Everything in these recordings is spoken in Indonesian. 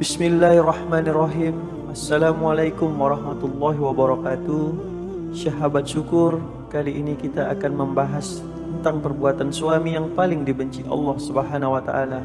Bismillahirrahmanirrahim. Assalamualaikum warahmatullahi wabarakatuh. Sahabat syukur, kali ini kita akan membahas tentang perbuatan suami yang paling dibenci Allah Subhanahu wa taala.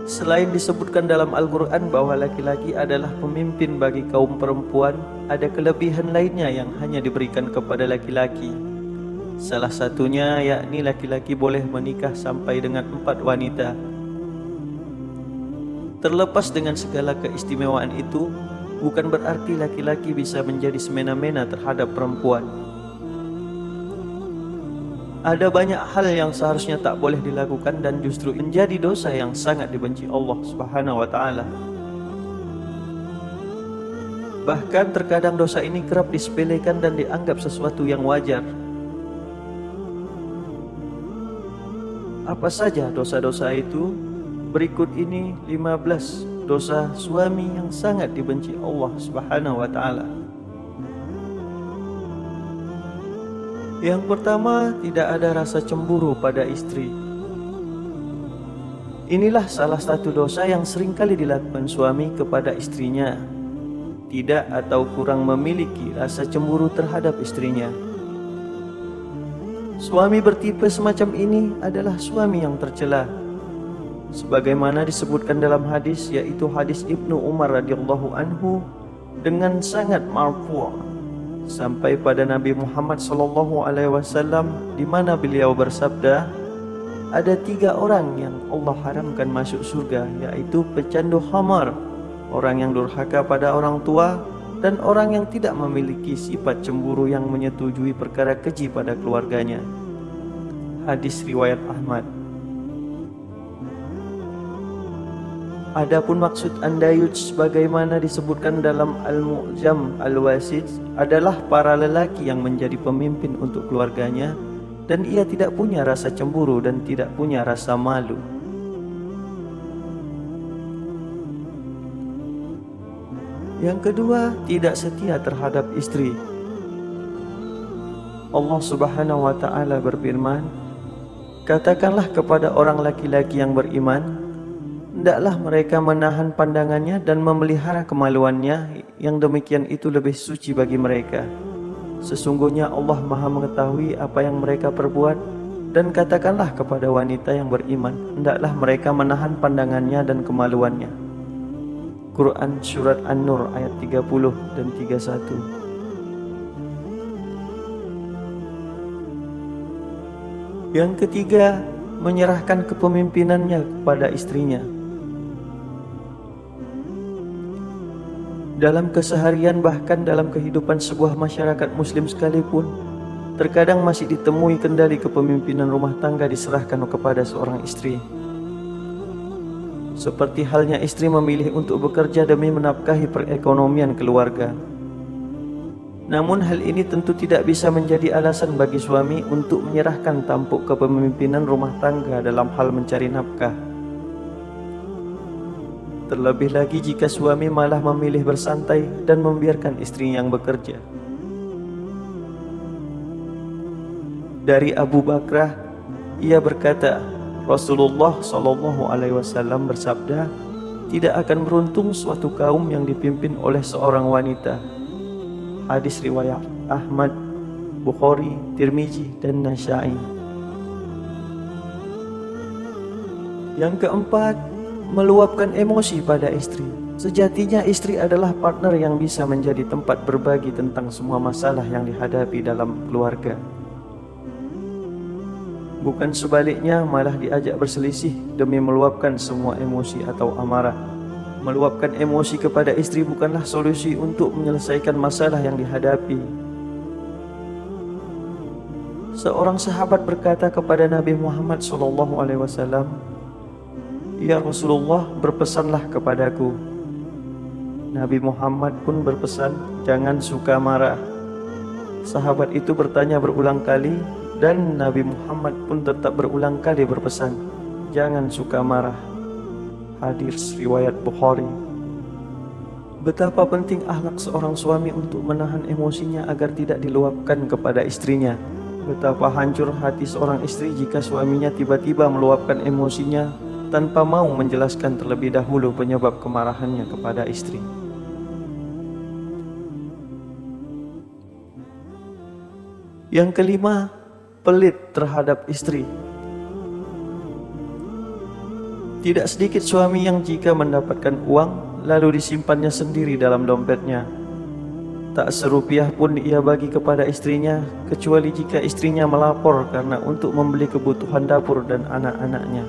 Selain disebutkan dalam Al-Quran bahwa laki-laki adalah pemimpin bagi kaum perempuan, ada kelebihan lainnya yang hanya diberikan kepada laki-laki. Salah satunya yakni laki-laki boleh menikah sampai dengan 4 wanita. Terlepas dengan segala keistimewaan itu, bukan berarti laki-laki bisa menjadi semena-mena terhadap perempuan. Ada banyak hal yang seharusnya tak boleh dilakukan dan justru menjadi dosa yang sangat dibenci Allah Subhanahu wa taala. Bahkan terkadang dosa ini kerap disepelekan dan dianggap sesuatu yang wajar. Apa saja dosa-dosa itu? Berikut ini 15 dosa suami yang sangat dibenci Allah Subhanahu wa taala. Yang pertama, tidak ada rasa cemburu pada istri. Inilah salah satu dosa yang seringkali dilakukan suami kepada istrinya. Tidak atau kurang memiliki rasa cemburu terhadap istrinya. Suami bertipe semacam ini adalah suami yang tercela. Sebagaimana disebutkan dalam hadis, yaitu hadis Ibnu Umar radhiyallahu anhu dengan sangat marfu' sampai pada Nabi Muhammad sallallahu alaihi wasallam, di mana beliau bersabda, ada 3 orang yang Allah haramkan masuk surga, yaitu pecandu khamar, orang yang durhaka pada orang tua, dan orang yang tidak memiliki sifat cemburu yang menyetujui perkara keji pada keluarganya. Hadis riwayat Ahmad. Adapun maksud andayut sebagaimana disebutkan dalam Al-Mu'jam Al-Wasit adalah para lelaki yang menjadi pemimpin untuk keluarganya dan ia tidak punya rasa cemburu dan tidak punya rasa malu. Yang kedua, tidak setia terhadap istri. Allah Subhanahu wa taala berfirman, katakanlah kepada orang laki-laki yang beriman, hendaklah mereka menahan pandangannya dan memelihara kemaluannya, yang demikian itu lebih suci bagi mereka. Sesungguhnya Allah Maha mengetahui apa yang mereka perbuat. Dan katakanlah kepada wanita yang beriman, hendaklah mereka menahan pandangannya dan kemaluannya. Quran Surat An-Nur ayat 30 dan 31. Yang ketiga, menyerahkan kepemimpinannya kepada istrinya. Dalam keseharian, bahkan dalam kehidupan sebuah masyarakat muslim sekalipun, terkadang masih ditemui kendali kepemimpinan rumah tangga diserahkan kepada seorang istri. Seperti halnya istri memilih untuk bekerja demi menafkahi perekonomian keluarga. Namun hal ini tentu tidak bisa menjadi alasan bagi suami untuk menyerahkan tampuk kepemimpinan rumah tangga dalam hal mencari nafkah. Terlebih lagi jika suami malah memilih bersantai dan membiarkan istrinya yang bekerja. Dari Abu Bakrah, ia berkata, Rasulullah sallallahu alaihi wasallam bersabda, tidak akan beruntung suatu kaum yang dipimpin oleh seorang wanita. Hadis riwayat Ahmad, Bukhari, Tirmizi, dan Nasa'i. Yang keempat, meluapkan emosi pada istri. Sejatinya istri adalah partner yang bisa menjadi tempat berbagi tentang semua masalah yang dihadapi dalam keluarga. Bukan sebaliknya, malah diajak berselisih demi meluapkan semua emosi atau amarah. Meluapkan emosi kepada istri bukanlah solusi untuk menyelesaikan masalah yang dihadapi. Seorang sahabat berkata kepada Nabi Muhammad SAW, "Ya Rasulullah, berpesanlah kepadaku." Nabi Muhammad pun berpesan, "Jangan suka marah." Sahabat itu bertanya berulang kali, dan Nabi Muhammad pun tetap berulang kali berpesan, "Jangan suka marah." Hadis riwayat Bukhari. Betapa penting akhlak seorang suami untuk menahan emosinya agar tidak diluapkan kepada istrinya. Betapa hancur hati seorang istri jika suaminya tiba-tiba meluapkan emosinya tanpa mau menjelaskan terlebih dahulu penyebab kemarahannya kepada istri. Yang kelima, pelit terhadap istri. Tidak sedikit suami yang jika mendapatkan uang lalu disimpannya sendiri dalam dompetnya. Tak serupiah pun ia bagi kepada istrinya, kecuali jika istrinya melapor karena untuk membeli kebutuhan dapur dan anak-anaknya.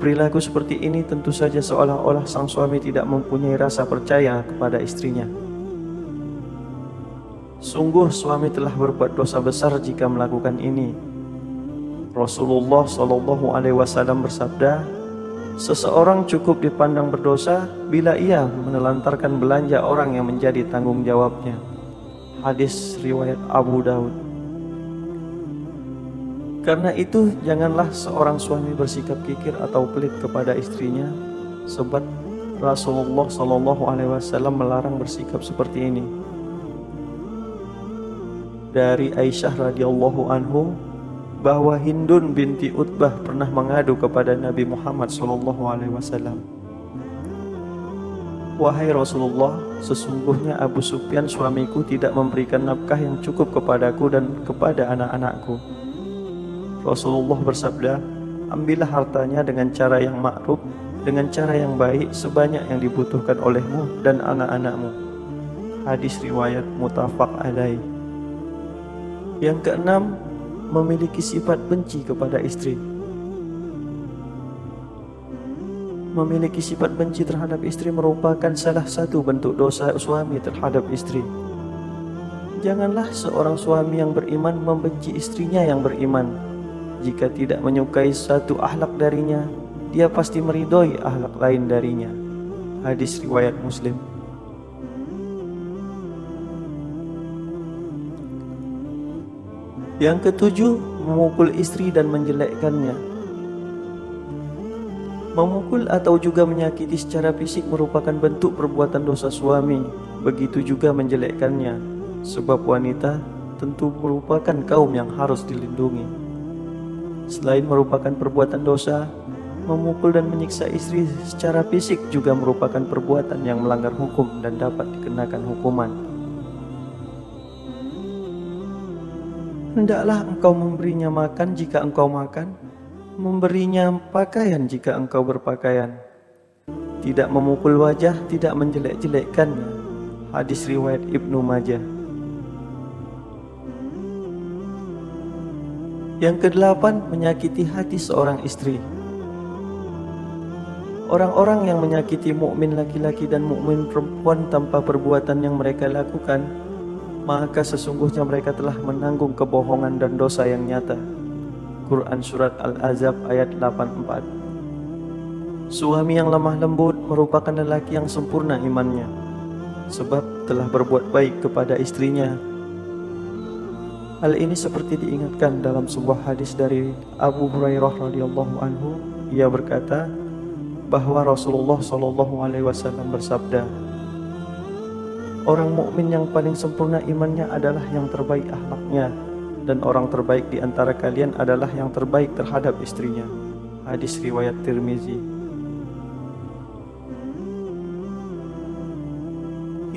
Perilaku seperti ini tentu saja seolah-olah sang suami tidak mempunyai rasa percaya kepada istrinya. Sungguh suami telah berbuat dosa besar jika melakukan ini. Rasulullah SAW bersabda, seseorang cukup dipandang berdosa bila ia menelantarkan belanja orang yang menjadi tanggung jawabnya. Hadis riwayat Abu Daud. Karena itu janganlah seorang suami bersikap kikir atau pelit kepada istrinya, sebab Rasulullah SAW melarang bersikap seperti ini. Dari Aisyah radhiyallahu anhu bahwa Hindun binti Utbah pernah mengadu kepada Nabi Muhammad SAW. Wahai Rasulullah, sesungguhnya Abu Sufyan suamiku tidak memberikan nafkah yang cukup kepadaku dan kepada anak-anakku. Rasulullah bersabda, ambillah hartanya dengan cara yang ma'ruf, dengan cara yang baik sebanyak yang dibutuhkan olehmu dan anak-anakmu. Hadis riwayat muttafaq alaih. Yang keenam, memiliki sifat benci kepada istri. Memiliki sifat benci terhadap istri merupakan salah satu bentuk dosa suami terhadap istri. Janganlah seorang suami yang beriman membenci istrinya yang beriman. Jika tidak menyukai satu akhlak darinya, dia pasti meridhoi akhlak lain darinya. Hadis riwayat Muslim. Yang ketujuh, memukul istri dan menjelekkannya. Memukul atau juga menyakiti secara fisik merupakan bentuk perbuatan dosa suami. Begitu juga menjelekkannya, sebab wanita tentu merupakan kaum yang harus dilindungi. Selain merupakan perbuatan dosa, memukul dan menyiksa istri secara fisik juga merupakan perbuatan yang melanggar hukum dan dapat dikenakan hukuman. Hendaklah engkau memberinya makan jika engkau makan, memberinya pakaian jika engkau berpakaian. Tidak memukul wajah, tidak menjelek-jelekkannya. Hadis riwayat Ibnu Majah. Yang kedelapan, menyakiti hati seorang istri. Orang-orang yang menyakiti mukmin laki-laki dan mukmin perempuan tanpa perbuatan yang mereka lakukan, maka sesungguhnya mereka telah menanggung kebohongan dan dosa yang nyata. Quran Surat Al-Ahzab ayat 84. Suami yang lemah lembut merupakan lelaki yang sempurna imannya, sebab telah berbuat baik kepada istrinya. Hal ini seperti diingatkan dalam sebuah hadis dari Abu Hurairah radhiyallahu anhu. Ia berkata bahwa Rasulullah SAW bersabda, orang mukmin yang paling sempurna imannya adalah yang terbaik akhlaknya, dan orang terbaik di antara kalian adalah yang terbaik terhadap istrinya. Hadis riwayat Tirmizi.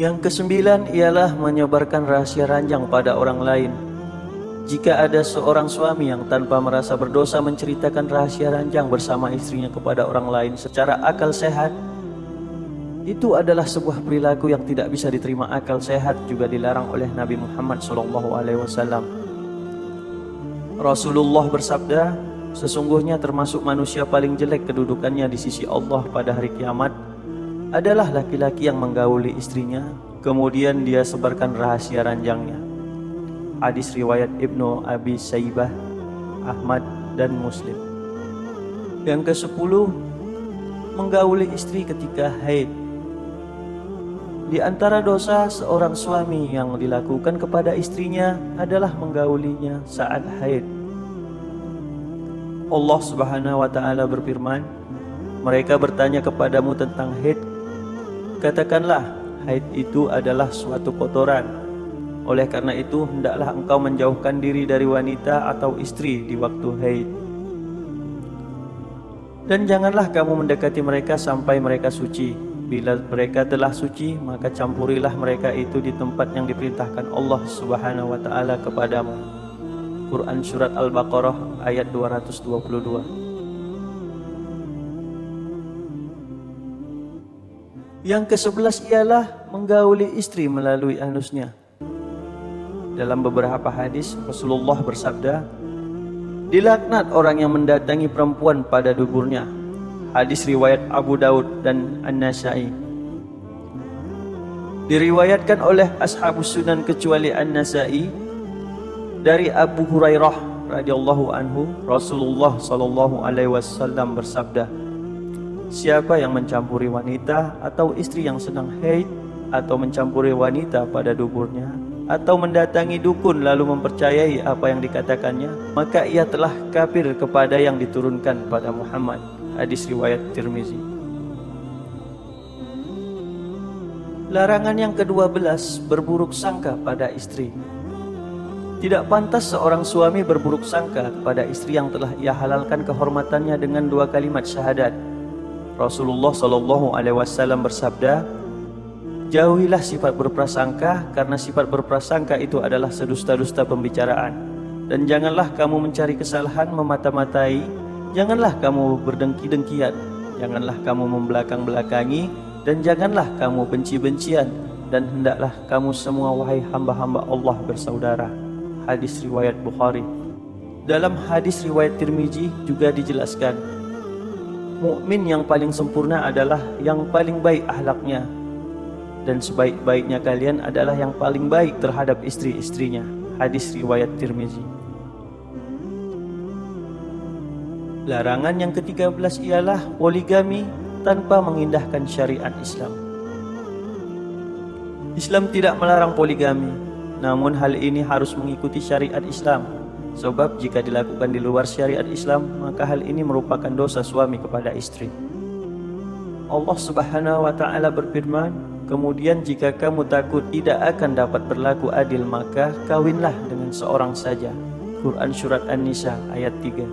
Yang kesembilan ialah menyebarkan rahasia ranjang pada orang lain. Jika ada seorang suami yang tanpa merasa berdosa menceritakan rahasia ranjang bersama istrinya kepada orang lain secara akal sehat, itu adalah sebuah perilaku yang tidak bisa diterima akal sehat, juga dilarang oleh Nabi Muhammad SAW. Rasulullah bersabda, sesungguhnya termasuk manusia paling jelek kedudukannya di sisi Allah pada hari kiamat adalah laki-laki yang menggauli istrinya, kemudian dia sebarkan rahasia ranjangnya. Hadis riwayat Ibnu Abi Saibah, Ahmad, dan Muslim. Yang ke-10, menggauli istri ketika haid. Di antara dosa seorang suami yang dilakukan kepada istrinya adalah menggaulinya saat haid. Allah Subhanahu wa taala berfirman, mereka bertanya kepadamu tentang haid. Katakanlah, haid itu adalah suatu kotoran. Oleh karena itu, hendaklah engkau menjauhkan diri dari wanita atau istri di waktu haid. Dan janganlah kamu mendekati mereka sampai mereka suci. Bila mereka telah suci, maka campurilah mereka itu di tempat yang diperintahkan Allah Subhanahu wa taala kepadamu. Quran Surat Al-Baqarah ayat 222. Yang ke-11 ialah menggauli istri melalui anusnya. Dalam beberapa hadis, Rasulullah bersabda, "Dilaknat orang yang mendatangi perempuan pada duburnya." Hadis riwayat Abu Daud dan An-Nasa'i. Diriwayatkan oleh Ashabus Sunan kecuali An-Nasa'i dari Abu Hurairah radhiyallahu anhu, Rasulullah sallallahu alaihi wasallam bersabda, "Siapa yang mencampuri wanita atau istri yang sedang haid, atau mencampuri wanita pada duburnya, atau mendatangi dukun lalu mempercayai apa yang dikatakannya, maka ia telah kafir kepada yang diturunkan pada Muhammad." Hadis riwayat Tirmizi. Larangan yang ke-12, berburuk sangka pada istri. Tidak pantas seorang suami berburuk sangka kepada istri yang telah ia halalkan kehormatannya dengan 2 kalimat syahadat. Rasulullah sallallahu alaihi wasallam bersabda, "Jauhilah sifat berprasangka, karena sifat berprasangka itu adalah sedusta-dusta pembicaraan. Dan janganlah kamu mencari kesalahan memata-matai, janganlah kamu berdengki-dengkian, janganlah kamu membelakang-belakangi, dan janganlah kamu benci-bencian, dan hendaklah kamu semua wahai hamba-hamba Allah bersaudara." Hadis riwayat Bukhari. Dalam hadis riwayat Tirmizi juga dijelaskan, mukmin yang paling sempurna adalah yang paling baik akhlaknya, dan sebaik-baiknya kalian adalah yang paling baik terhadap istri-istrinya. Hadis riwayat Tirmizi. Larangan yang ke-13 ialah poligami tanpa mengindahkan syariat Islam. Islam tidak melarang poligami, namun hal ini harus mengikuti syariat Islam. Sebab jika dilakukan di luar syariat Islam, maka hal ini merupakan dosa suami kepada istri. Allah Subhanahu wa taala berfirman, "Kemudian jika kamu takut tidak akan dapat berlaku adil, maka kawinlah dengan seorang saja." Quran Surat An-Nisa ayat 3.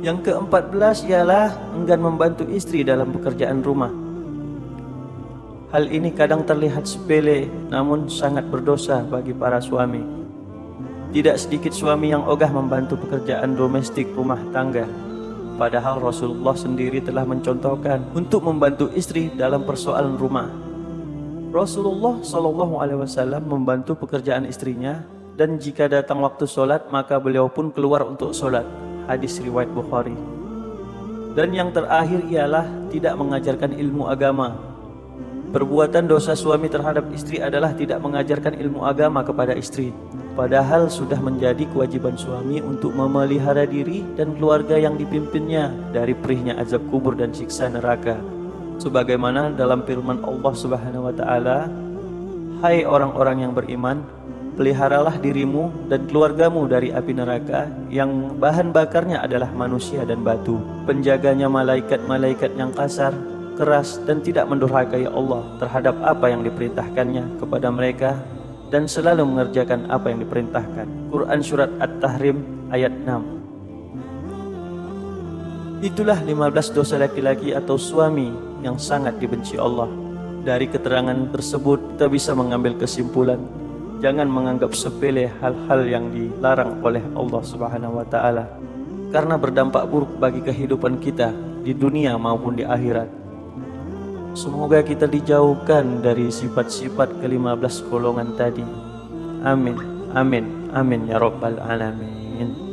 Yang ke-14 ialah enggan membantu istri dalam pekerjaan rumah. Hal ini kadang terlihat sepele, namun sangat berdosa bagi para suami. Tidak sedikit suami yang ogah membantu pekerjaan domestik rumah tangga, padahal Rasulullah sendiri telah mencontohkan untuk membantu istri dalam persoalan rumah. Rasulullah sallallahu alaihi wasallam membantu pekerjaan istrinya, dan jika datang waktu sholat maka beliau pun keluar untuk sholat. Hadis riwayat Bukhari. Dan yang terakhir ialah tidak mengajarkan ilmu agama. Perbuatan dosa suami terhadap istri adalah tidak mengajarkan ilmu agama kepada istri, padahal sudah menjadi kewajiban suami untuk memelihara diri dan keluarga yang dipimpinnya dari perihnya azab kubur dan siksa neraka. Sebagaimana dalam firman Allah Subhanahu wa taala, "Hai orang-orang yang beriman, peliharalah dirimu dan keluargamu dari api neraka yang bahan bakarnya adalah manusia dan batu. Penjaganya malaikat-malaikat yang kasar, keras, dan tidak mendurhakai Allah terhadap apa yang diperintahkannya kepada mereka, dan selalu mengerjakan apa yang diperintahkan." Quran Surat At-Tahrim ayat 6. Itulah 15 dosa laki-laki atau suami yang sangat dibenci Allah. Dari keterangan tersebut kita bisa mengambil kesimpulan, jangan menganggap sepele hal-hal yang dilarang oleh Allah Subhanahu wa taala, karena berdampak buruk bagi kehidupan kita di dunia maupun di akhirat. Semoga kita dijauhkan dari sifat-sifat ke-15 golongan tadi. Amin, amin, amin ya rabbal alamin.